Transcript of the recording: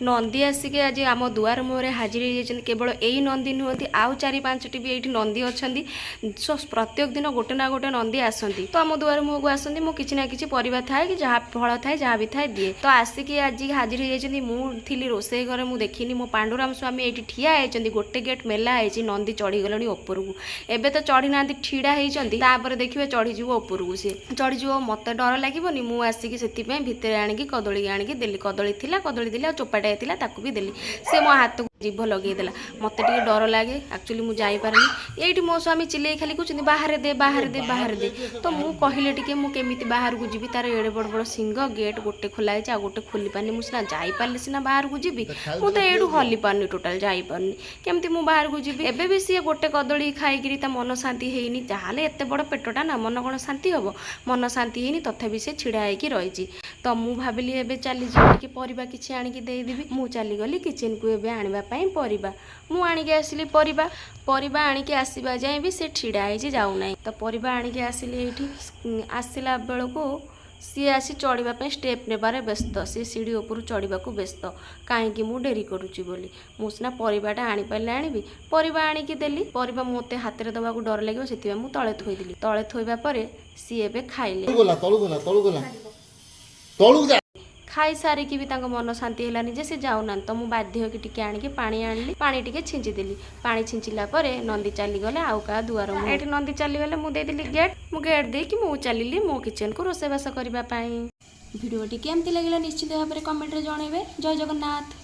नंदी आसिक आज आम दुआर मुहर हाजिर हो केवल यही नंदी नुहति आउ 4-5टी भी ये नंदी अच्छा प्रत्येक दिन गोटे ना गोटे नंदी आसती तो आम दुआर मुह को आसती मु किसी ना कि परिवा थाए कि जहाँ फल थाए जहाँ भी थाए दिए तो आसिक आज हाजिर हो मुझे रोसई घर मुझे देखनी मो पांडुराम स्वामी ये ठिया होती गोटे गेट मेला होती नंदी चढ़ीगले उपर को एबे तो चढ़ी ना ठिड़ा होती देखिए चढ़ीज उपर को सी चढ़ीज मत डर लगे मुझे आसिक से भितर आणिकी कदली आणिकी देली कदली थी कदली देली चोपाटा थी ताकू भी देली से मो हाथ को जीभ लगेदेला मत डर लगे एक्चुअली मुझे जापारे ये मो स्वामी चिल्ले खाली कहते बाहर दे बाहर दे बाहर दे तो मुझे कहले टे मुझे बाहर को जी तार एड़े बड़ बड़ सिंह गेट गोटे खोलाई आ गोटे खोली पारनी मुझे जापारे सीना बाहर को जी मुझे एडू हली पारनी टोटाल जापारनी केमती मुझे बाहर को जी एबे भी सी गोटे कदली खाई मन शांति होनी जहाँ एत बड़ पेटटा ना मन कौन शांति हम मन शांति होनी तथापि से छिड़ा होगी रही तो मुझे भाविली एबे चली कि परिबा किछि आनिकी देदेवी मुझे चलीगली किचेन को एबे आनिबा पई परिबा मु आनिकी आसिली परिबा आनिकी आसीबा जाए भी से ठिड़ा होई जाऊ नाही तो परिबा आनिकी आसिली एठी आसिला बेलको सी आसी चढ़ापी स्टेप नेबार व्यस्त सी सीढ़ी उपर चढ़ा व्यस्त कहीं मुझे डेरी करुच्ची बोली मुझे परिवाटा आनीपारे आनी परिवा आणिकी देली परिवा मत हाथ में दवा डर लगे से तले थोईदेली तले थोइबा परे सी एबे खाइले खाई सारिकी भी मन शांति है जे से जाऊना तो मुझे बाध्य कि टिके आनिकी पानी आनली पानी टिके छिंचीदेली पानी छिंचिला परे नंदी चलीगले आउ का दुआर ये नंदी चलीगले मुझे देदेली गेट मु गेट देकी मु चलिली मो किचन को रोसेबास करने भिडियोटी केमती लगे निश्चित भाव में कमेंट रे जनइबे। जय जगन्नाथ।